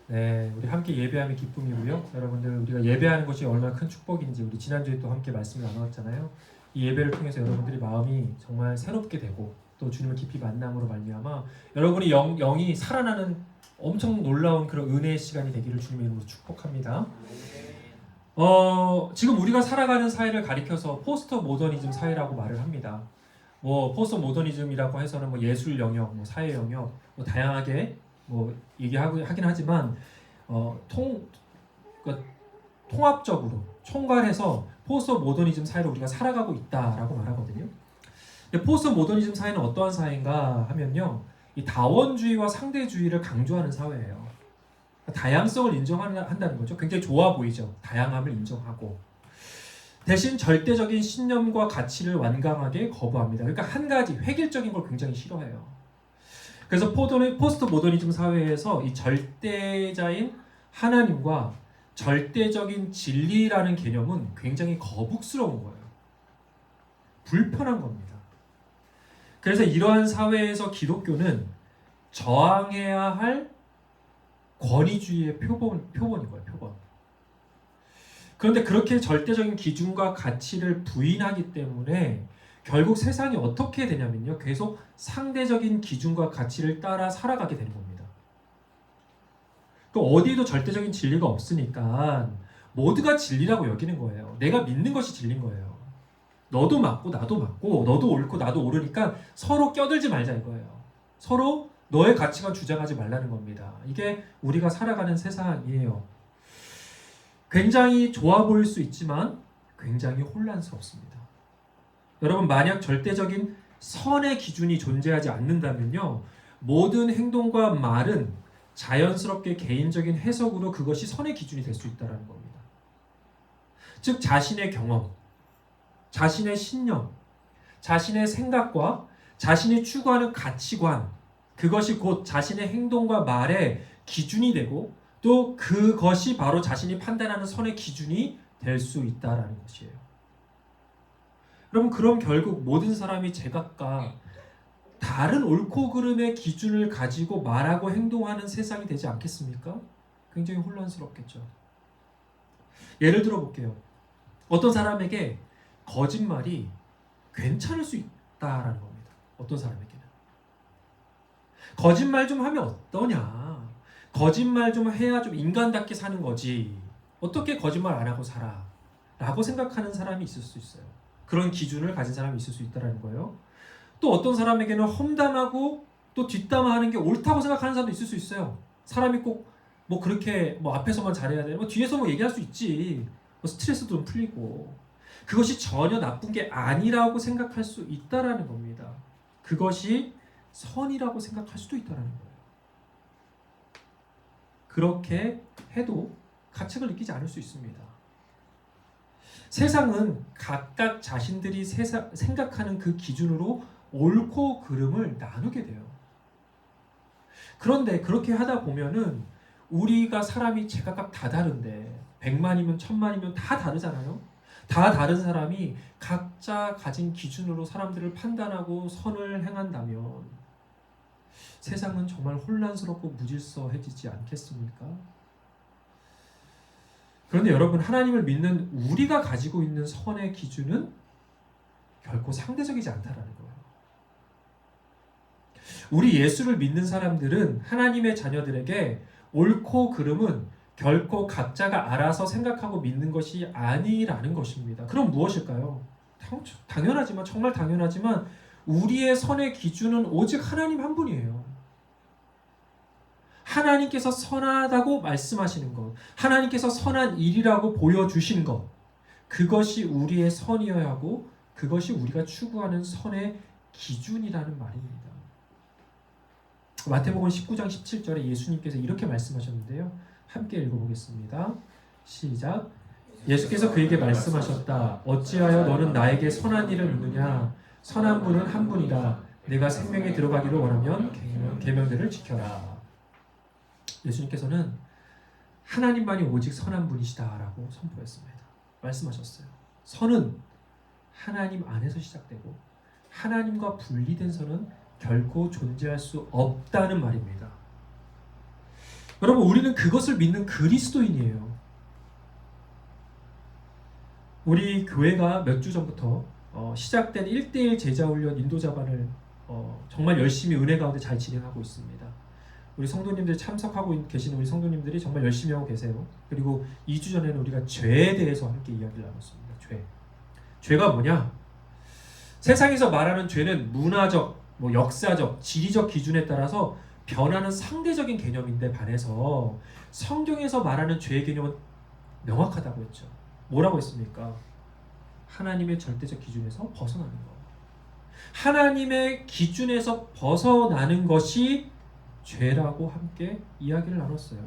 네, 우리 함께 예배하는 기쁨이고요. 여러분들 우리가 예배하는 것이 얼마나 큰 축복인지 우리 지난주에 또 함께 말씀을 나눴잖아요. 이 예배를 통해서 여러분들이 마음이 정말 새롭게 되고 또 주님을 깊이 만남으로 말미암아 여러분이 영이 살아나는 엄청 놀라운 그런 은혜의 시간이 되기를 주님의 이름으로 축복합니다. 지금 우리가 살아가는 사회를 가리켜서 포스트 모더니즘 사회라고 말을 합니다. 뭐 포스트 모더니즘이라고 해서는 뭐 예술 영역, 뭐 사회 영역, 뭐 다양하게 뭐 얘기하고 하긴 하지만 그러니까 통합적으로 총괄해서 포스트 모더니즘 사회를 우리가 살아가고 있다라고 말하거든요. 근데 포스트 모더니즘 사회는 어떠한 사회인가 하면요, 이 다원주의와 상대주의를 강조하는 사회예요. 다양성을 인정한다는 거죠. 굉장히 좋아 보이죠. 다양함을 인정하고 대신 절대적인 신념과 가치를 완강하게 거부합니다. 그러니까 한 가지 획일적인 걸 굉장히 싫어해요. 그래서 포스트 모더니즘 사회에서 이 절대자인 하나님과 절대적인 진리라는 개념은 굉장히 거북스러운 거예요. 불편한 겁니다. 그래서 이러한 사회에서 기독교는 저항해야 할 권위주의의 표본인 거예요. 표본. 그런데 그렇게 절대적인 기준과 가치를 부인하기 때문에 결국 세상이 어떻게 되냐면요, 계속 상대적인 기준과 가치를 따라 살아가게 되는 겁니다. 또 어디에도 절대적인 진리가 없으니까 모두가 진리라고 여기는 거예요. 내가 믿는 것이 진리인 거예요. 너도 맞고 나도 맞고 너도 옳고 나도 옳으니까 서로 껴들지 말자 이거예요. 서로 너의 가치관 주장하지 말라는 겁니다. 이게 우리가 살아가는 세상이에요. 굉장히 좋아 보일 수 있지만 굉장히 혼란스럽습니다. 여러분, 만약 절대적인 선의 기준이 존재하지 않는다면요, 모든 행동과 말은 자연스럽게 개인적인 해석으로 그것이 선의 기준이 될 수 있다는 겁니다. 즉 자신의 경험, 자신의 신념, 자신의 생각과 자신이 추구하는 가치관, 그것이 곧 자신의 행동과 말의 기준이 되고 또 그것이 바로 자신이 판단하는 선의 기준이 될 수 있다는 것이에요. 여러분, 그럼 결국 모든 사람이 제각각 다른 옳고 그름의 기준을 가지고 말하고 행동하는 세상이 되지 않겠습니까? 굉장히 혼란스럽겠죠. 예를 들어 볼게요. 어떤 사람에게 거짓말이 괜찮을 수 있다라는 겁니다. 어떤 사람에게는. 거짓말 좀 하면 어떠냐? 거짓말 좀 해야 좀 인간답게 사는 거지. 어떻게 거짓말 안 하고 살아? 라고 생각하는 사람이 있을 수 있어요. 그런 기준을 가진 사람이 있을 수 있다는 거예요. 또 어떤 사람에게는 험담하고 또 뒷담화하는 게 옳다고 생각하는 사람도 있을 수 있어요. 사람이 꼭 뭐 그렇게 뭐 앞에서만 잘해야 돼. 뭐 뒤에서 뭐 얘기할 수 있지. 뭐 스트레스도 좀 풀리고. 그것이 전혀 나쁜 게 아니라고 생각할 수 있다라는 겁니다. 그것이 선이라고 생각할 수도 있다라는 거예요. 그렇게 해도 가책을 느끼지 않을 수 있습니다. 세상은 각각 자신들이 생각하는 그 기준으로 옳고 그름을 나누게 돼요. 그런데 그렇게 하다 보면은 우리가 사람이 제각각 다 다른데 100만이면 1000만이면 다 다르잖아요. 다 다른 사람이 각자 가진 기준으로 사람들을 판단하고 선을 행한다면 세상은 정말 혼란스럽고 무질서해지지 않겠습니까? 그런데 여러분, 하나님을 믿는 우리가 가지고 있는 선의 기준은 결코 상대적이지 않다라는 거예요. 우리 예수를 믿는 사람들은 하나님의 자녀들에게 옳고 그름은 결코 각자가 알아서 생각하고 믿는 것이 아니라는 것입니다. 그럼 무엇일까요? 당연하지만, 정말 당연하지만 우리의 선의 기준은 오직 하나님 한 분이에요. 하나님께서 선하다고 말씀하시는 것, 하나님께서 선한 일이라고 보여주신 것, 그것이 우리의 선이어야 하고 그것이 우리가 추구하는 선의 기준이라는 말입니다. 마태복음 19장 17절에 예수님께서 이렇게 말씀하셨는데요. 함께 읽어보겠습니다. 시작. 예수께서 그에게 말씀하셨다. 어찌하여 너는 나에게 선한 일을 묻느냐? 선한 분은 한 분이라. 내가 생명에 들어가기를 원하면 계명들을 지켜라. 예수님께서는 하나님만이 오직 선한 분이시다라고 선포했습니다. 말씀하셨어요. 선은 하나님 안에서 시작되고 하나님과 분리된 선은 결코 존재할 수 없다는 말입니다. 여러분, 우리는 그것을 믿는 그리스도인이에요. 우리 교회가 몇 주 전부터 시작된 1:1 제자훈련 인도자반을 정말 열심히 은혜 가운데 잘 진행하고 있습니다. 우리 성도님들 참석하고 계시는 우리 성도님들이 정말 열심히 하고 계세요. 그리고 2주 전에는 우리가 죄에 대해서 함께 이야기를 나눴습니다. 죄가 뭐냐? 세상에서 말하는 죄는 문화적, 역사적, 지리적 기준에 따라서 변하는 상대적인 개념인데 반해서 성경에서 말하는 죄의 개념은 명확하다고 했죠. 뭐라고 했습니까? 하나님의 절대적 기준에서 벗어나는 것. 하나님의 기준에서 벗어나는 것이 죄라고 함께 이야기를 나눴어요.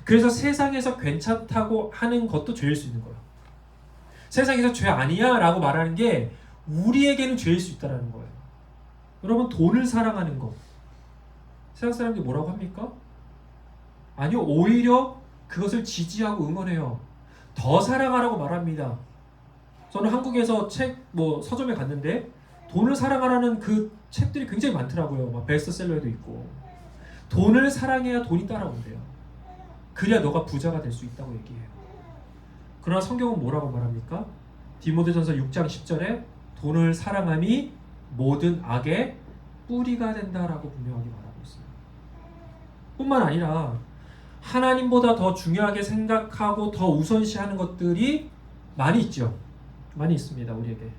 그래서 세상에서 괜찮다고 하는 것도 죄일 수 있는 거예요. 세상에서 죄 아니야 라고 말하는 게 우리에게는 죄일 수 있다는 거예요. 여러분, 돈을 사랑하는 것, 세상 사람들이 뭐라고 합니까? 아니요, 오히려 그것을 지지하고 응원해요. 더 사랑하라고 말합니다. 저는 한국에서 서점에 갔는데 돈을 사랑하라는 그 책들이 굉장히 많더라고요. 막 베스트셀러에도 있고. 돈을 사랑해야 돈이 따라온대요. 그래야 너가 부자가 될 수 있다고 얘기해요. 그러나 성경은 뭐라고 말합니까? 디모데전서 6장 10절에 돈을 사랑함이 모든 악의 뿌리가 된다라고 분명하게 말하고 있어요. 뿐만 아니라 하나님보다 더 중요하게 생각하고 더 우선시하는 것들이 많이 있죠. 많이 있습니다. 우리에게.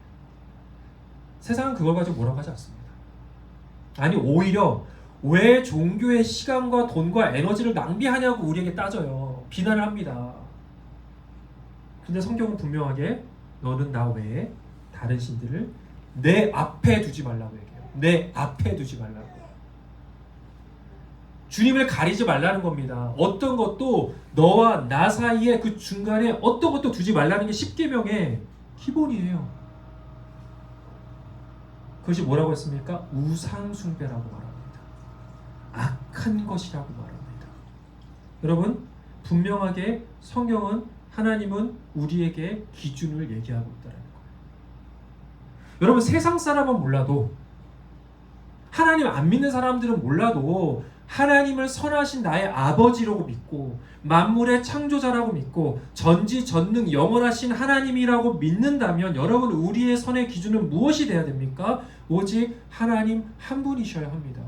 세상은 그걸 가지고 뭐라고 하지 않습니다. 아니, 오히려 왜 종교의 시간과 돈과 에너지를 낭비하냐고 우리에게 따져요. 비난을 합니다. 근데 성경은 분명하게 너는 나 외에 다른 신들을 내 앞에 두지 말라고 얘기해요. 내 앞에 두지 말라고. 주님을 가리지 말라는 겁니다. 어떤 것도 너와 나 사이에 그 중간에 어떤 것도 두지 말라는 게 십계명의 기본이에요. 그것이 뭐라고 했습니까? 우상숭배라고 말합니다. 악한 것이라고 말합니다. 여러분, 분명하게 성경은, 하나님은 우리에게 기준을 얘기하고 있다는 거예요. 여러분, 세상 사람은 몰라도, 하나님 안 믿는 사람들은 몰라도 하나님을 선하신 나의 아버지라고 믿고 만물의 창조자라고 믿고 전지전능 영원하신 하나님이라고 믿는다면 여러분, 우리의 선의 기준은 무엇이 돼야 됩니까? 오직 하나님 한 분이셔야 합니다.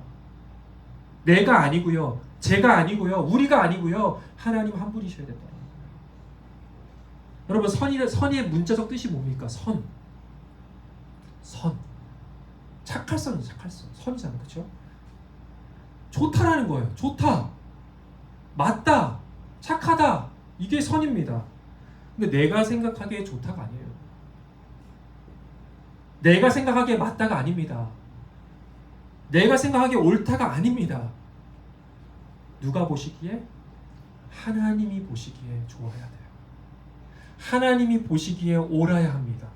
내가 아니고요, 제가 아니고요, 우리가 아니고요, 하나님 한 분이셔야 된다. 여러분, 선의 문자적 뜻이 뭡니까? 선. 착할 선은 착할 선. 선이잖아요. 그렇죠? 좋다라는 거예요. 좋다. 맞다. 착하다. 이게 선입니다. 근데 내가 생각하기에 좋다가 아니에요. 내가 생각하기에 맞다가 아닙니다. 내가 생각하기에 옳다가 아닙니다. 누가 보시기에? 하나님이 보시기에 좋아야 돼요. 하나님이 보시기에 옳아야 합니다.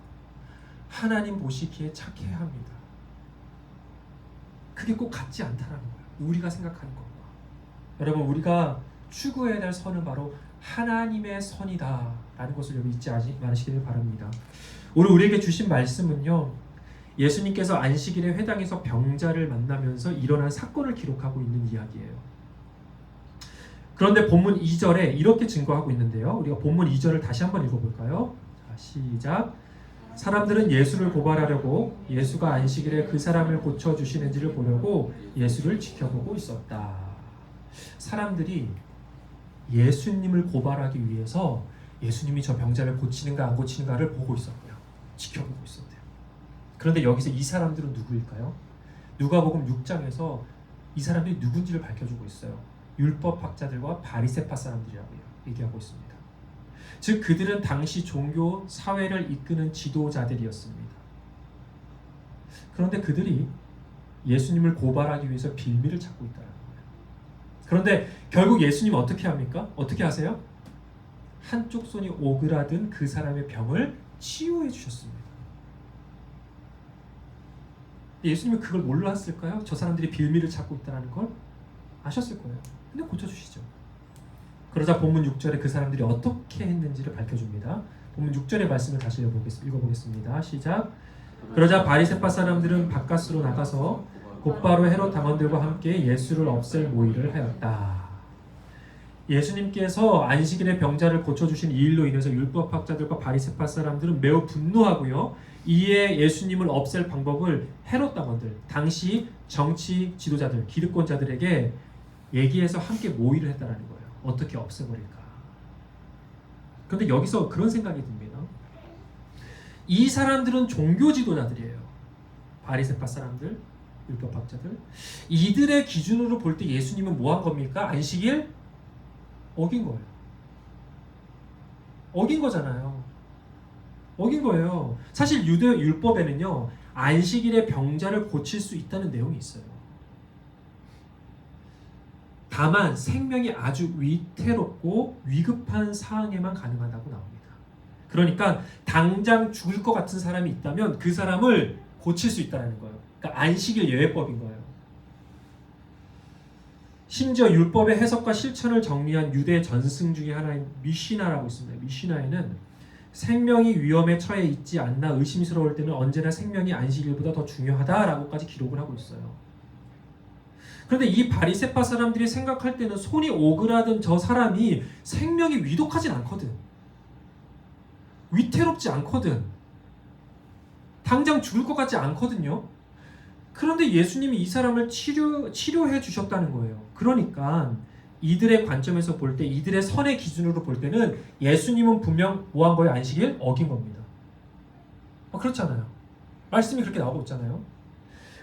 하나님 보시기에 착해야 합니다. 그게 꼭 같지 않다는 거예요. 우리가 생각하는 것과. 여러분, 우리가 추구해야 될 선은 바로 하나님의 선이다라는 것을 여기 잊지 마시기를 바랍니다. 오늘 우리에게 주신 말씀은요, 예수님께서 안식일에 회당에서 병자를 만나면서 일어난 사건을 기록하고 있는 이야기예요. 그런데 본문 2절에 이렇게 증거하고 있는데요. 우리가 본문 2절을 다시 한번 읽어볼까요? 자, 시작. 사람들은 예수를 고발하려고 예수가 안식일에 그 사람을 고쳐주시는지를 보려고 예수를 지켜보고 있었다. 사람들이 예수님을 고발하기 위해서 예수님이 저 병자를 고치는가 안 고치는가를 보고 있었고요. 지켜보고 있었대요. 그런데 여기서 이 사람들은 누구일까요? 누가복음 6장에서 이 사람들이 누군지를 밝혀주고 있어요. 율법학자들과 바리새파 사람들이라고 얘기하고 있습니다. 즉 그들은 당시 종교 사회를 이끄는 지도자들이었습니다. 그런데 그들이 예수님을 고발하기 위해서 빌미를 찾고 있다는 거예요. 그런데 결국 예수님은 어떻게 합니까? 어떻게 하세요? 한쪽 손이 오그라든 그 사람의 병을 치유해 주셨습니다. 예수님은 그걸 몰랐을까요? 저 사람들이 빌미를 찾고 있다는 걸 아셨을 거예요. 근데 고쳐주시죠. 그러자 본문 6절에 그 사람들이 어떻게 했는지를 밝혀줍니다. 본문 6절의 말씀을 다시 읽어보겠습니다. 시작. 그러자 바리새파 사람들은 바깥으로 나가서 곧바로 헤롯 당원들과 함께 예수를 없앨 모의를 하였다. 예수님께서 안식일의 병자를 고쳐주신 이 일로 인해서 율법학자들과 바리새파 사람들은 매우 분노하고요. 이에 예수님을 없앨 방법을 헤롯 당원들, 당시 정치 지도자들, 기득권자들에게 얘기해서 함께 모의를 했다는 거예요. 어떻게 없애버릴까. 그런데 여기서 그런 생각이 듭니다. 이 사람들은 종교 지도자들이에요. 바리새파 사람들, 율법학자들. 이들의 기준으로 볼 때 예수님은 뭐 한 겁니까? 안식일 어긴 거예요. 어긴 거잖아요. 어긴 거예요. 사실 유대 율법에는요, 안식일에 병자를 고칠 수 있다는 내용이 있어요. 다만 생명이 아주 위태롭고 위급한 상황에만 가능하다고 나옵니다. 그러니까 당장 죽을 것 같은 사람이 있다면 그 사람을 고칠 수 있다는 거예요. 그러니까 안식일 예외법인 거예요. 심지어 율법의 해석과 실천을 정리한 유대 전승 중에 하나인 미시나라고 있습니다. 미시나에는 생명이 위험에 처해 있지 않나 의심스러울 때는 언제나 생명이 안식일보다 더 중요하다라고까지 기록을 하고 있어요. 그런데 이 바리새파 사람들이 생각할 때는 손이 오그라든 저 사람이 생명이 위독하진 않거든. 위태롭지 않거든. 당장 죽을 것 같지 않거든요. 그런데 예수님이 이 사람을 치료해 주셨다는 거예요. 그러니까 이들의 관점에서 볼 때, 이들의 선의 기준으로 볼 때는 예수님은 분명 뭐 한 거예요? 안식일? 어긴 겁니다. 그렇잖아요. 말씀이 그렇게 나오고 있잖아요.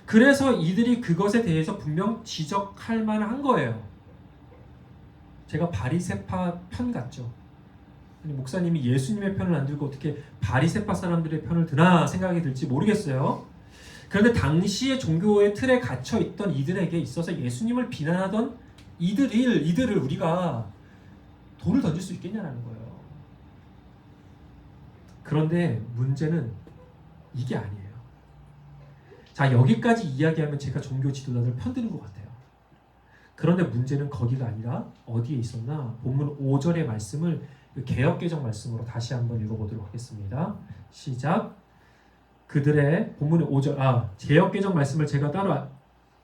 그래서 이들이 그것에 대해서 분명 지적할 만한 거예요. 제가 바리새파 편 같죠. 아니, 목사님이 예수님의 편을 안 들고 어떻게 바리새파 사람들의 편을 드나 생각이 들지 모르겠어요. 그런데 당시의 종교의 틀에 갇혀 있던 이들에게 있어서 예수님을 비난하던 이들을 우리가 돌을 던질 수 있겠냐라는 거예요. 그런데 문제는 이게 아니에요. 자, 여기까지 이야기하면 제가 종교 지도자들 편드는 것 같아요. 그런데 문제는 거기가 아니라 어디에 있었나? 본문 5절의 말씀을 개역개정 말씀으로 다시 한번 읽어보도록 하겠습니다. 시작. 그들의 본문의 5절, 개역개정 말씀을 제가 따로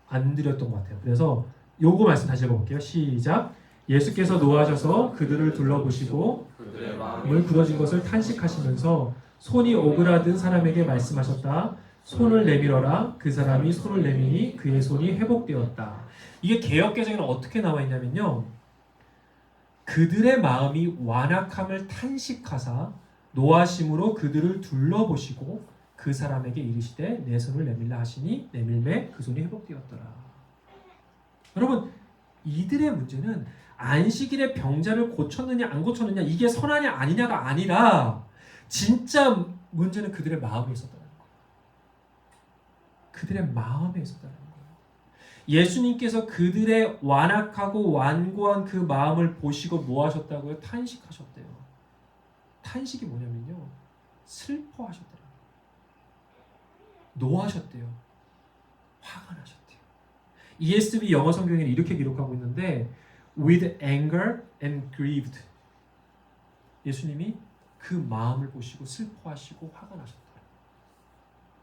안 드렸던 것 같아요. 그래서 요거 말씀 다시 읽어볼게요. 시작. 예수께서 노하셔서 그들을 둘러보시고 그들의 마음이 굳어진 것을 탄식하시면서 손이 오그라든 사람에게 말씀하셨다. 손을 내밀어라. 그 사람이 손을 내미니 그의 손이 회복되었다. 이게 개역개정에는 어떻게 나와 있냐면요. 그들의 마음이 완악함을 탄식하사 노하심으로 그들을 둘러보시고 그 사람에게 이르시되 내 손을 내밀라 하시니 내밀매 그 손이 회복되었더라. 여러분, 이들의 문제는 안식일에 병자를 고쳤느냐 안 고쳤느냐 이게 선하냐 아니냐가 아니라 진짜 문제는 그들의 마음에 있었다는 거예요. 그들의 마음에 있었다는 거예요. 예수님께서 그들의 완악하고 완고한 그 마음을 보시고 뭐 하셨다고요? 탄식하셨대요. 탄식이 뭐냐면요, 슬퍼하셨더라고요. 노하셨대요. 화가 나셨대요. ESV 영어 성경에는 이렇게 기록하고 있는데 with anger and grieved. 예수님이 그 마음을 보시고 슬퍼하시고 화가 나셨더라고요.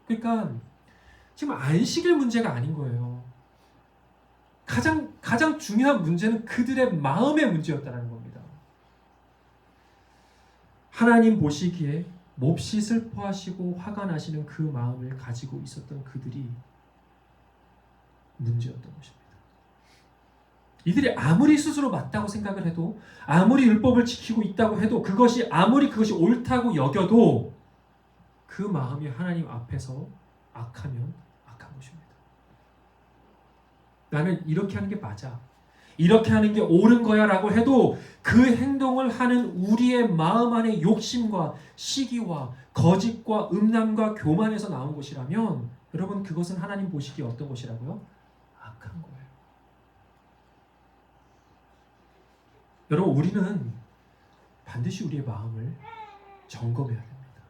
그러니까 지금 안식일 문제가 아닌 거예요. 가장 중요한 문제는 그들의 마음의 문제였다는 겁니다. 하나님 보시기에 몹시 슬퍼하시고 화가 나시는 그 마음을 가지고 있었던 그들이 문제였던 것입니다. 이들이 아무리 스스로 맞다고 생각을 해도, 아무리 율법을 지키고 있다고 해도, 아무리 그것이 옳다고 여겨도 그 마음이 하나님 앞에서 악하면 악한 것입니다. 나는 이렇게 하는 게 맞아, 이렇게 하는 게 옳은 거야 라고 해도 그 행동을 하는 우리의 마음 안에 욕심과 시기와 거짓과 음란과 교만에서 나온 것이라면 여러분, 그것은 하나님 보시기에 어떤 것이라고요? 악한 거예요. 여러분, 우리는 반드시 우리의 마음을 점검해야 됩니다.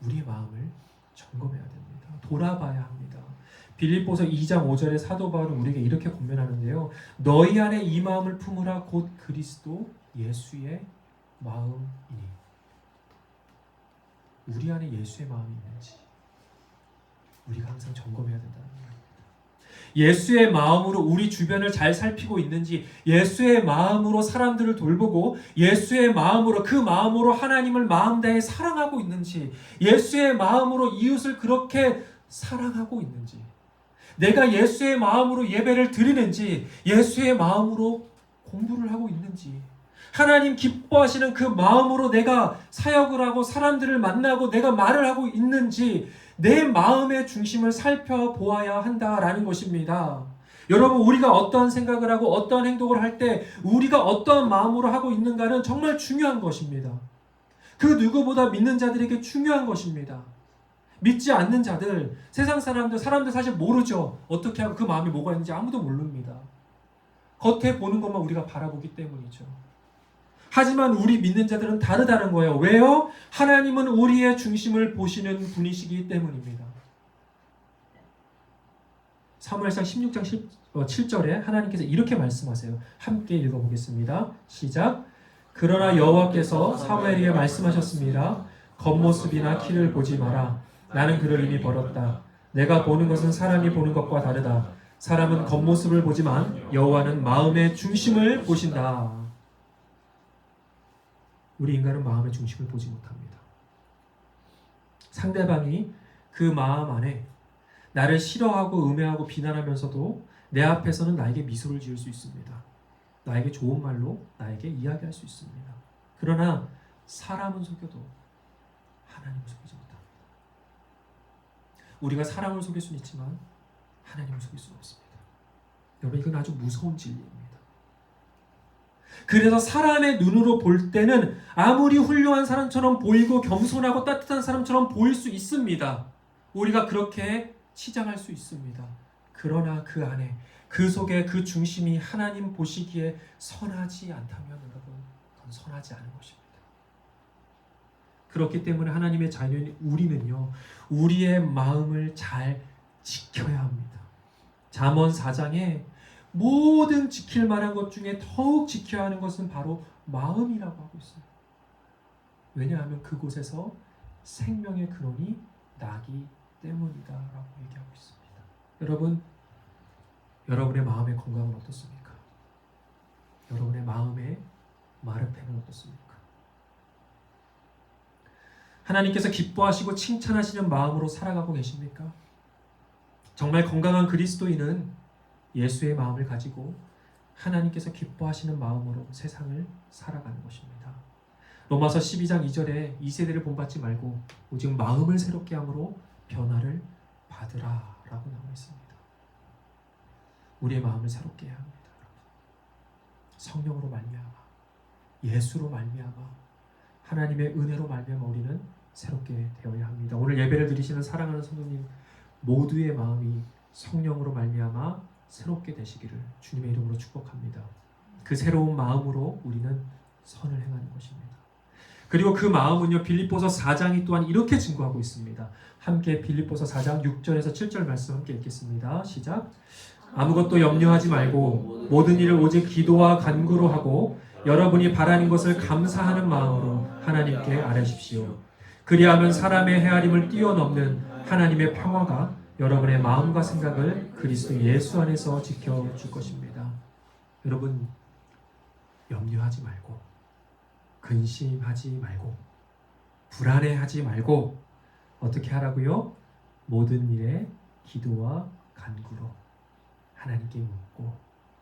우리의 마음을 점검해야 됩니다. 돌아봐야 합니다. 빌립보서 2장 5절에 사도 바울은 우리에게 이렇게 권면하는데요. 너희 안에 이 마음을 품으라 곧 그리스도 예수의 마음이니. 우리 안에 예수의 마음이 있는지 우리가 항상 점검해야 된다는 겁니다. 예수의 마음으로 우리 주변을 잘 살피고 있는지, 예수의 마음으로 사람들을 돌보고 예수의 마음으로 그 마음으로 하나님을 마음 다해 사랑하고 있는지, 예수의 마음으로 이웃을 그렇게 사랑하고 있는지, 내가 예수의 마음으로 예배를 드리는지, 예수의 마음으로 공부를 하고 있는지, 하나님 기뻐하시는 그 마음으로 내가 사역을 하고 사람들을 만나고 내가 말을 하고 있는지, 내 마음의 중심을 살펴보아야 한다라는 것입니다. 여러분, 우리가 어떠한 생각을 하고 어떠한 행동을 할 때 우리가 어떠한 마음으로 하고 있는가는 정말 중요한 것입니다. 그 누구보다 믿는 자들에게 중요한 것입니다. 믿지 않는 자들, 세상 사람들 사실 모르죠. 어떻게 하고 그 마음이 뭐가 있는지 아무도 모릅니다. 겉에 보는 것만 우리가 바라보기 때문이죠. 하지만 우리 믿는 자들은 다르다는 거예요. 왜요? 하나님은 우리의 중심을 보시는 분이시기 때문입니다. 사무엘상 16장 7절에 하나님께서 이렇게 말씀하세요. 함께 읽어보겠습니다. 시작. 그러나 여호와께서 사무엘에게 말씀하셨습니다. 겉모습이나 키를 보지 마라. 나는 그를 이미 버렸다. 내가 보는 것은 사람이 보는 것과 다르다. 사람은 겉모습을 보지만 여호와는 마음의 중심을 보신다. 우리 인간은 마음의 중심을 보지 못합니다. 상대방이 그 마음 안에 나를 싫어하고 음해하고 비난하면서도 내 앞에서는 나에게 미소를 지을 수 있습니다. 나에게 좋은 말로 나에게 이야기할 수 있습니다. 그러나 사람은 속여도 하나님을 속이지 못합니다. 우리가 사람을 속일 수는 있지만 하나님을 속일 수는 없습니다. 여러분, 이건 아주 무서운 진리입니다. 그래서 사람의 눈으로 볼 때는 아무리 훌륭한 사람처럼 보이고 겸손하고 따뜻한 사람처럼 보일 수 있습니다. 우리가 그렇게 치장할 수 있습니다. 그러나 그 안에, 그 속에 그 중심이 하나님 보시기에 선하지 않다면 여러분, 그건 선하지 않은 것입니다. 그렇기 때문에 하나님의 자녀인 우리는요, 우리의 마음을 잘 지켜야 합니다. 잠언 4장에 모든 지킬 만한 것 중에 더욱 지켜야 하는 것은 바로 마음이라고 하고 있어요. 왜냐하면 그곳에서 생명의 근원이 나기 때문이다 라고 얘기하고 있습니다. 여러분, 여러분의 마음의 건강은 어떻습니까? 여러분의 마음의 마르페는 어떻습니까? 하나님께서 기뻐하시고 칭찬하시는 마음으로 살아가고 계십니까? 정말 건강한 그리스도인은 예수의 마음을 가지고 하나님께서 기뻐하시는 마음으로 세상을 살아가는 것입니다. 로마서 12장 2절에 이 세대를 본받지 말고 오직 마음을 새롭게 함으로 변화를 받으라 라고 나와 있습니다. 우리의 마음을 새롭게 해야 합니다. 성령으로 말미암아, 예수로 말미암아, 하나님의 은혜로 말미암아 우리는 새롭게 되어야 합니다. 오늘 예배를 드리시는 사랑하는 성도님 모두의 마음이 성령으로 말미암아 새롭게 되시기를 주님의 이름으로 축복합니다. 그 새로운 마음으로 우리는 선을 행하는 것입니다. 그리고 그 마음은요, 빌립보서 4장이 또한 이렇게 증거하고 있습니다. 함께 빌립보서 4장 6절에서 7절 말씀 함께 읽겠습니다. 시작. 아무것도 염려하지 말고 모든 일을 오직 기도와 간구로 하고 여러분이 바라는 것을 감사하는 마음으로 하나님께 아뢰십시오. 그리하면 사람의 헤아림을 뛰어넘는 하나님의 평화가 여러분의 마음과 생각을 그리스도 예수 안에서 지켜줄 것입니다. 여러분, 염려하지 말고, 근심하지 말고, 불안해하지 말고 어떻게 하라고요? 모든 일에 기도와 간구로 하나님께 묻고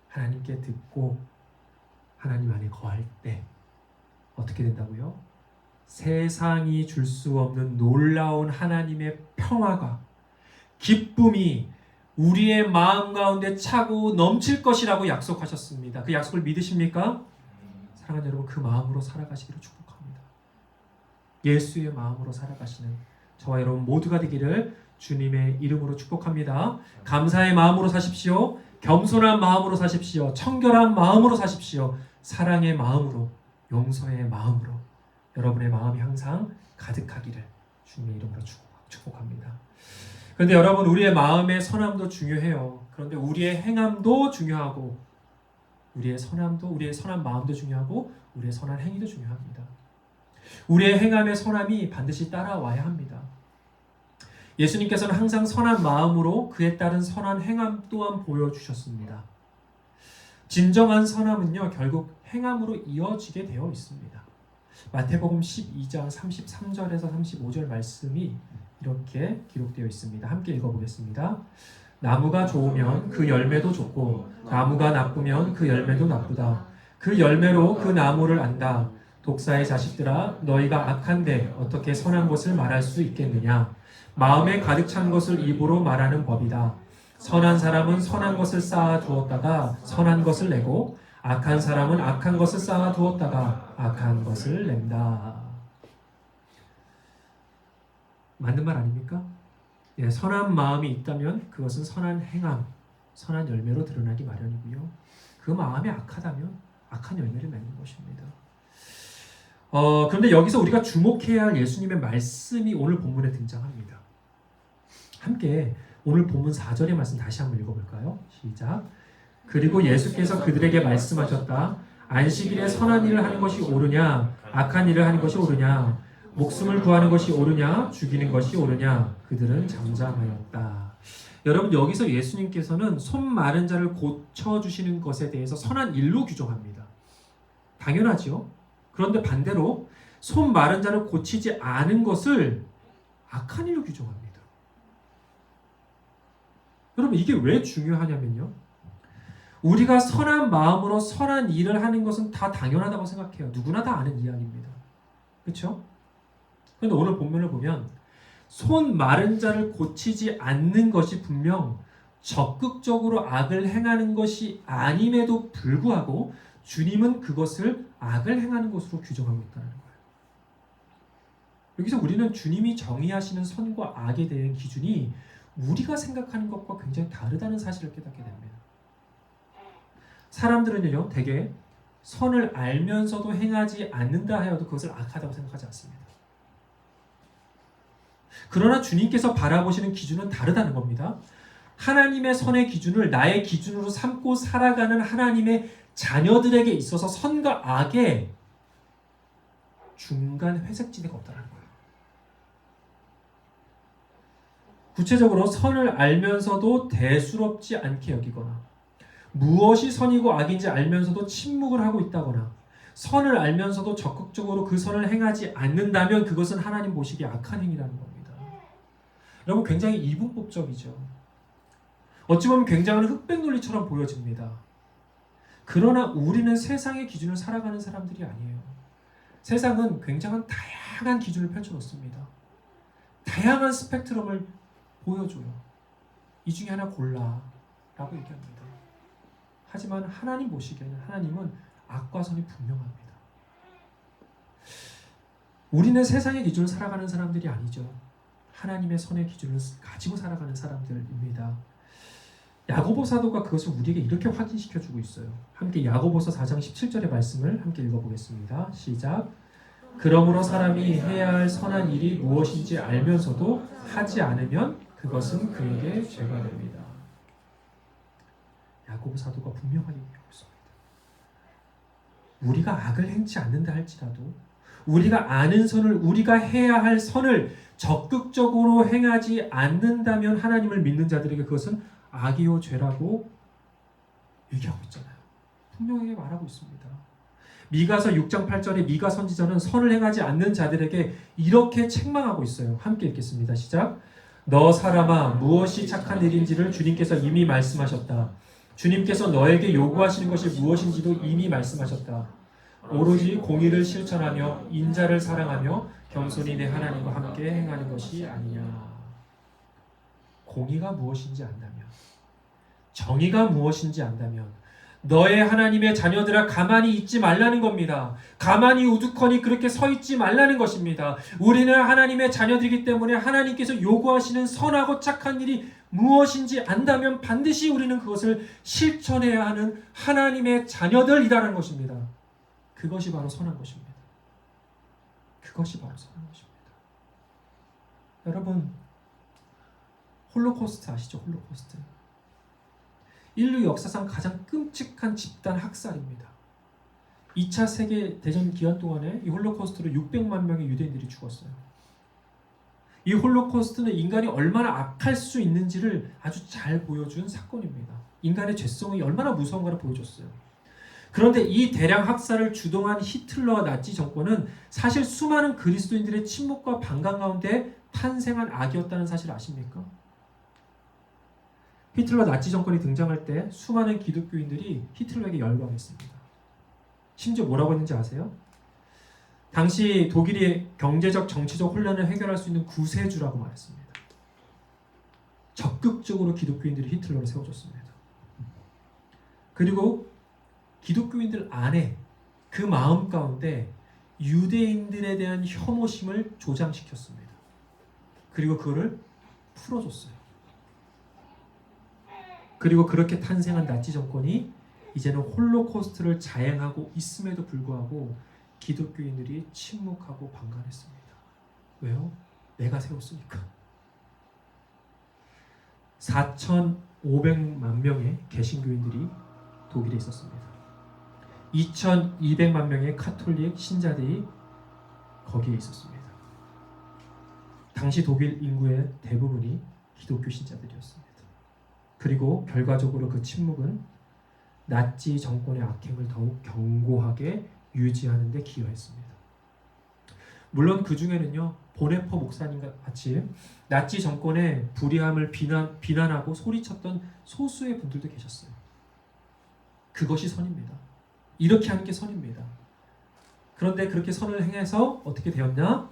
하나님께 듣고 하나님 안에 거할 때 어떻게 된다고요? 세상이 줄 수 없는 놀라운 하나님의 평화가, 기쁨이 우리의 마음 가운데 차고 넘칠 것이라고 약속하셨습니다. 그 약속을 믿으십니까? 사랑하는 여러분, 그 마음으로 살아가시기를 축복합니다. 예수의 마음으로 살아가시는 저와 여러분 모두가 되기를 주님의 이름으로 축복합니다. 감사의 마음으로 사십시오. 겸손한 마음으로 사십시오. 청결한 마음으로 사십시오. 사랑의 마음으로, 용서의 마음으로 여러분의 마음이 항상 가득하기를 주님의 이름으로 축복합니다. 그런데 여러분, 우리의 마음의 선함도 중요해요. 그런데 우리의 행함도 중요하고, 우리의 선함도, 우리의 선한 마음도 중요하고, 우리의 선한 행위도 중요합니다. 우리의 행함의 선함이 반드시 따라와야 합니다. 예수님께서는 항상 선한 마음으로 그에 따른 선한 행함 또한 보여주셨습니다. 진정한 선함은요, 결국 행함으로 이어지게 되어 있습니다. 마태복음 12장 33절에서 35절 말씀이 이렇게 기록되어 있습니다. 함께 읽어보겠습니다. 나무가 좋으면 그 열매도 좋고 나무가 나쁘면 그 열매도 나쁘다. 그 열매로 그 나무를 안다. 독사의 자식들아, 너희가 악한데 어떻게 선한 것을 말할 수 있겠느냐? 마음에 가득 찬 것을 입으로 말하는 법이다. 선한 사람은 선한 것을 쌓아 두었다가 선한 것을 내고 악한 사람은 악한 것을 쌓아 두었다가 악한 것을 낸다. 맞는 말 아닙니까? 예, 선한 마음이 있다면 그것은 선한 행함, 선한 열매로 드러나기 마련이고요. 그 마음이 악하다면 악한 열매를 맺는 것입니다. 그런데 여기서 우리가 주목해야 할 예수님의 말씀이 오늘 본문에 등장합니다. 함께 오늘 본문 4절의 말씀 다시 한번 읽어볼까요? 시작. 그리고 예수께서 그들에게 말씀하셨다. 안식일에 선한 일을 하는 것이 옳으냐 악한 일을 하는 것이 옳으냐 목숨을 구하는 것이 옳으냐 죽이는 것이 옳으냐 그들은 잠잠하였다. 여러분, 여기서 예수님께서는 손 마른 자를 고쳐주시는 것에 대해서 선한 일로 규정합니다. 당연하죠. 그런데 반대로 손 마른 자를 고치지 않은 것을 악한 일로 규정합니다. 여러분, 이게 왜 중요하냐면요, 우리가 선한 마음으로 선한 일을 하는 것은 다 당연하다고 생각해요. 누구나 다 아는 이야기입니다. 그렇죠? 그런데 오늘 본문을 보면 손 마른 자를 고치지 않는 것이 분명 적극적으로 악을 행하는 것이 아님에도 불구하고 주님은 그것을 악을 행하는 것으로 규정하고 있다는 거예요. 여기서 우리는 주님이 정의하시는 선과 악에 대한 기준이 우리가 생각하는 것과 굉장히 다르다는 사실을 깨닫게 됩니다. 사람들은요, 대개 선을 알면서도 행하지 않는다 하여도 그것을 악하다고 생각하지 않습니다. 그러나 주님께서 바라보시는 기준은 다르다는 겁니다. 하나님의 선의 기준을 나의 기준으로 삼고 살아가는 하나님의 자녀들에게 있어서 선과 악의 중간 회색지대가 없다는 거예요. 구체적으로 선을 알면서도 대수롭지 않게 여기거나 무엇이 선이고 악인지 알면서도 침묵을 하고 있다거나 선을 알면서도 적극적으로 그 선을 행하지 않는다면 그것은 하나님 보시기에 악한 행위라는 겁니다. 여러분, 굉장히 이분법적이죠. 어찌 보면 굉장한 흑백 논리처럼 보여집니다. 그러나 우리는 세상의 기준을 살아가는 사람들이 아니에요. 세상은 굉장한 다양한 기준을 펼쳐놓습니다. 다양한 스펙트럼을 보여줘요. 이 중에 하나 골라 라고 얘기합니다. 하지만 하나님 보시기에는 하나님은 악과 선이 분명합니다. 우리는 세상의 기준을 살아가는 사람들이 아니죠. 하나님의 선의 기준을 가지고 살아가는 사람들입니다. 야고보 사도가 그것을 우리에게 이렇게 확인시켜주고 있어요. 함께 야고보서 4장 17절의 말씀을 함께 읽어보겠습니다. 시작. 그러므로 사람이 해야 할 선한 일이 무엇인지 알면서도 하지 않으면 그것은 그에게 죄가 됩니다. 야고보 사도가 분명하게 얘기하고 있습니다. 우리가 악을 행치 않는다 할지라도 우리가 아는 선을, 우리가 해야 할 선을 적극적으로 행하지 않는다면 하나님을 믿는 자들에게 그것은 악이요 죄라고 얘기하고 있잖아요. 분명하게 말하고 있습니다. 미가서 6장 8절에 미가 선지자는 선을 행하지 않는 자들에게 이렇게 책망하고 있어요. 함께 읽겠습니다. 시작. 너 사람아, 무엇이 착한 일인지를 주님께서 이미 말씀하셨다. 주님께서 너에게 요구하시는 것이 무엇인지도 이미 말씀하셨다. 오로지 공의를 실천하며 인자를 사랑하며 겸손히 내 하나님과 함께 행하는 것이 아니냐. 공의가 무엇인지 안다면, 정의가 무엇인지 안다면 너의 하나님의 자녀들아 가만히 있지 말라는 겁니다. 가만히 우두커니 그렇게 서 있지 말라는 것입니다. 우리는 하나님의 자녀들이기 때문에 하나님께서 요구하시는 선하고 착한 일이 무엇인지 안다면 반드시 우리는 그것을 실천해야 하는 하나님의 자녀들이라는 것입니다. 그것이 바로 선한 것입니다. 그것이 바로 선한 것입니다. 여러분, 홀로코스트 아시죠? 홀로코스트. 인류 역사상 가장 끔찍한 집단 학살입니다. 2차 세계대전 기간 동안에 이 홀로코스트로 600만 명의 유대인들이 죽었어요. 이 홀로코스트는 인간이 얼마나 악할 수 있는지를 아주 잘 보여준 사건입니다. 인간의 죄성이 얼마나 무서운가를 보여줬어요. 그런데 이 대량 학살을 주동한 히틀러와 나치 정권은 사실 수많은 그리스도인들의 침묵과 반감 가운데 탄생한 악이었다는 사실 아십니까? 히틀러 나치 정권이 등장할 때 수많은 기독교인들이 히틀러에게 열광했습니다. 심지어 뭐라고 했는지 아세요? 당시 독일이 경제적, 정치적 혼란을 해결할 수 있는 구세주라고 말했습니다. 적극적으로 기독교인들이 히틀러를 세워줬습니다. 그리고 기독교인들 안에 그 마음 가운데 유대인들에 대한 혐오심을 조장시켰습니다. 그리고 그거를 풀어줬어요. 그리고 그렇게 탄생한 나치 정권이 이제는 홀로코스트를 자행하고 있음에도 불구하고 기독교인들이 침묵하고 방관했습니다. 왜요? 내가 세웠으니까. 4,500만 명의 개신교인들이 독일에 있었습니다. 2,200만 명의 카톨릭 신자들이 거기에 있었습니다. 당시 독일 인구의 대부분이 기독교 신자들이었습니다. 그리고 결과적으로 그 침묵은 나치 정권의 악행을 더욱 견고하게 유지하는 데 기여했습니다. 물론 그 중에는요, 보네퍼 목사님 같이 나치 정권의 불의함을 비난하고 소리쳤던 소수의 분들도 계셨어요. 그것이 선입니다. 이렇게 하는 게 선입니다. 그런데 그렇게 선을 행해서 어떻게 되었냐?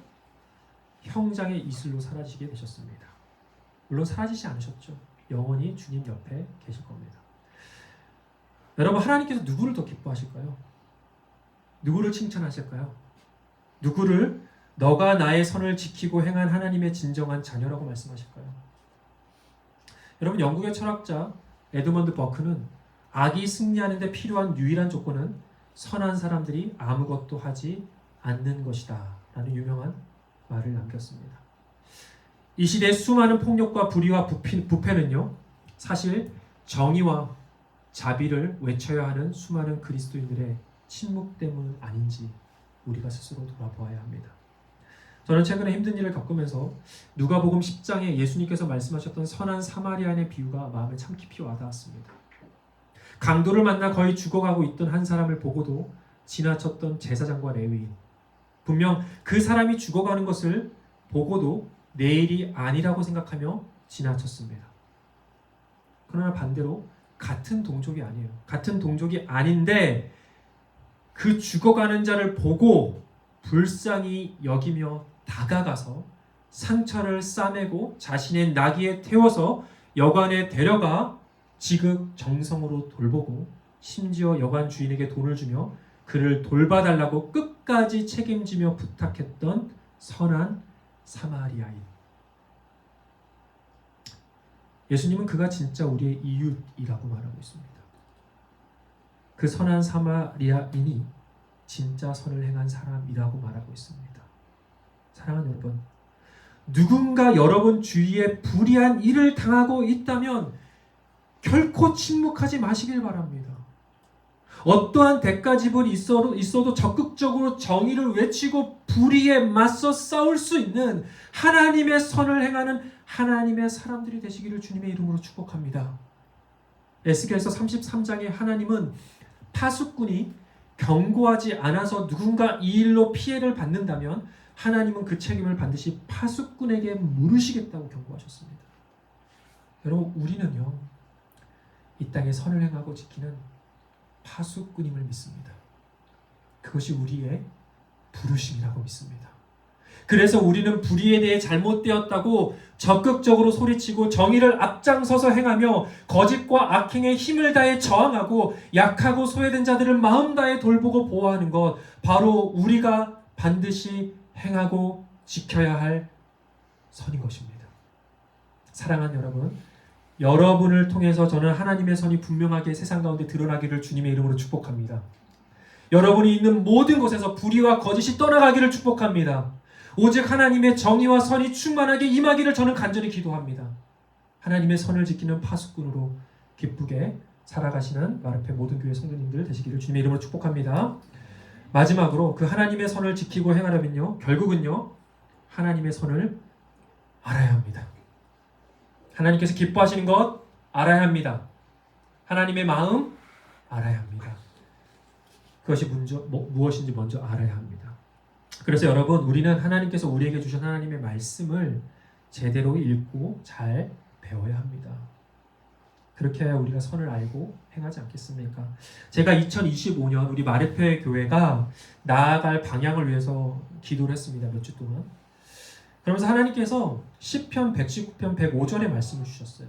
형장의 이슬로 사라지게 되셨습니다. 물론 사라지지 않으셨죠. 영원히 주님 옆에 계실 겁니다. 여러분, 하나님께서 누구를 더 기뻐하실까요? 누구를 칭찬하실까요? 누구를 너가 나의 선을 지키고 행한 하나님의 진정한 자녀라고 말씀하실까요? 여러분, 영국의 철학자 에드먼드 버크는 악이 승리하는 데 필요한 유일한 조건은 선한 사람들이 아무것도 하지 않는 것이다 라는 유명한 말을 남겼습니다. 이 시대의 수많은 폭력과 불의와 부패는요, 사실 정의와 자비를 외쳐야 하는 수많은 그리스도인들의 침묵 때문 아닌지 우리가 스스로 돌아보아야 합니다. 저는 최근에 힘든 일을 겪으면서 누가복음 10장에 예수님께서 말씀하셨던 선한 사마리아인의 비유가 마음에 참 깊이 와닿았습니다. 강도를 만나 거의 죽어가고 있던 한 사람을 보고도 지나쳤던 제사장과 레위인, 분명 그 사람이 죽어가는 것을 보고도 내일이 아니라고 생각하며 지나쳤습니다. 그러나 반대로 같은 동족이 아니에요. 같은 동족이 아닌데 그 죽어가는 자를 보고 불쌍히 여기며 다가가서 상처를 싸매고 자신의 나귀에 태워서 여관에 데려가 지극정성으로 돌보고 심지어 여관 주인에게 돈을 주며 그를 돌봐달라고 끝까지 책임지며 부탁했던 선한 사마리아인. 예수님은 그가 진짜 우리의 이웃이라고 말하고 있습니다. 그 선한 사마리아인이 진짜 선을 행한 사람이라고 말하고 있습니다. 사랑하는 여러분, 누군가 여러분 주위에 불의한 일을 당하고 있다면 결코 침묵하지 마시길 바랍니다. 어떠한 대가 지불이 있어도 적극적으로 정의를 외치고 불의에 맞서 싸울 수 있는 하나님의 선을 행하는 하나님의 사람들이 되시기를 주님의 이름으로 축복합니다. 에스겔서 33장에 하나님은 파수꾼이 경고하지 않아서 누군가 이 일로 피해를 받는다면 하나님은 그 책임을 반드시 파수꾼에게 물으시겠다고 경고하셨습니다. 여러분, 우리는요, 이 땅에 선을 행하고 지키는 파수꾼임을 믿습니다. 그것이 우리의 부르심이라고 믿습니다. 그래서 우리는 불의에 대해 잘못되었다고 적극적으로 소리치고 정의를 앞장서서 행하며 거짓과 악행에 힘을 다해 저항하고 약하고 소외된 자들을 마음 다해 돌보고 보호하는 것, 바로 우리가 반드시 행하고 지켜야 할 선인 것입니다. 사랑하는 여러분, 여러분을 통해서 저는 하나님의 선이 분명하게 세상 가운데 드러나기를 주님의 이름으로 축복합니다. 여러분이 있는 모든 곳에서 불의와 거짓이 떠나가기를 축복합니다. 오직 하나님의 정의와 선이 충만하게 임하기를 저는 간절히 기도합니다. 하나님의 선을 지키는 파수꾼으로 기쁘게 살아가시는 마르페 모든 교회 성도님들 되시기를 주님의 이름으로 축복합니다. 마지막으로 그 하나님의 선을 지키고 행하려면요, 결국은요, 하나님의 선을 알아야 합니다. 하나님께서 기뻐하시는 것 알아야 합니다. 하나님의 마음 알아야 합니다. 그것이 무엇인지 먼저 알아야 합니다. 그래서 여러분, 우리는 하나님께서 우리에게 주신 하나님의 말씀을 제대로 읽고 잘 배워야 합니다. 그렇게 해야 우리가 선을 알고 행하지 않겠습니까? 제가 2025년 우리 마르페 교회가 나아갈 방향을 위해서 기도를 했습니다. 몇 주 동안. 그러면서 하나님께서 시편 119편 105절의 말씀을 주셨어요.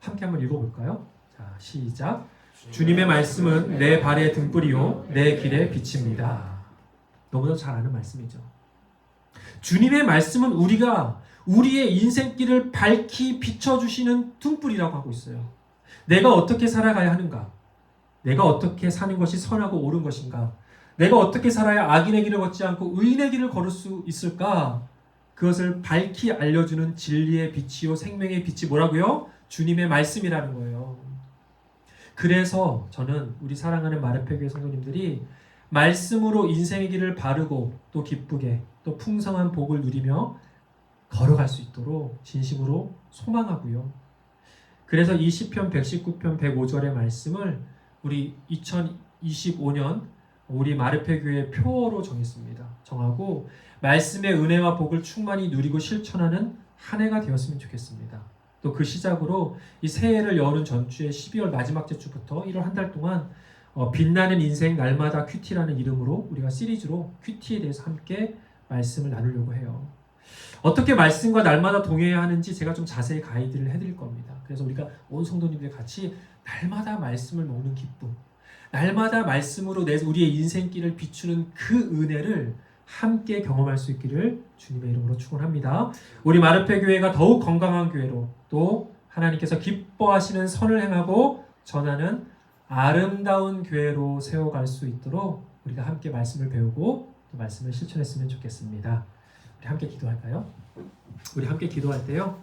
함께 한번 읽어볼까요? 자, 시작. 주님의 말씀은 내 발의 등불이요 내 길의 빛입니다. 너무나 잘 아는 말씀이죠. 주님의 말씀은 우리의 인생길을 밝히 비춰주시는 등불이라고 하고 있어요. 내가 어떻게 살아가야 하는가? 내가 어떻게 사는 것이 선하고 옳은 것인가? 내가 어떻게 살아야 악인의 길을 걷지 않고 의인의 길을 걸을 수 있을까? 그것을 밝히 알려주는 진리의 빛이요 생명의 빛이 뭐라고요? 주님의 말씀이라는 거예요. 그래서 저는 우리 사랑하는 마르페 교회 성도님들이 말씀으로 인생의 길을 바르고 또 기쁘게 또 풍성한 복을 누리며 걸어갈 수 있도록 진심으로 소망하고요. 그래서 이 시편 119편 105절의 말씀을 우리 2025년 우리 마르페 교회 표어로 정하고 말씀의 은혜와 복을 충만히 누리고 실천하는 한 해가 되었으면 좋겠습니다. 또 그 시작으로 이 새해를 여는 전주에 12월 마지막 주부터 1월 한 달 동안 빛나는 인생 날마다 큐티라는 이름으로 우리가 시리즈로 큐티에 대해서 함께 말씀을 나누려고 해요. 어떻게 말씀과 날마다 동행해야 하는지 제가 좀 자세히 가이드를 해드릴 겁니다. 그래서 우리가 온 성도님들 같이 날마다 말씀을 먹는 기쁨, 날마다 말씀으로 우리의 인생길을 비추는 그 은혜를 함께 경험할 수 있기를 주님의 이름으로 축원합니다. 우리 마르페 교회가 더욱 건강한 교회로 또 하나님께서 기뻐하시는 선을 행하고 전하는 아름다운 교회로 세워갈 수 있도록 우리가 함께 말씀을 배우고 또 말씀을 실천했으면 좋겠습니다. 우리 함께 기도할까요? 우리 함께 기도할 때요.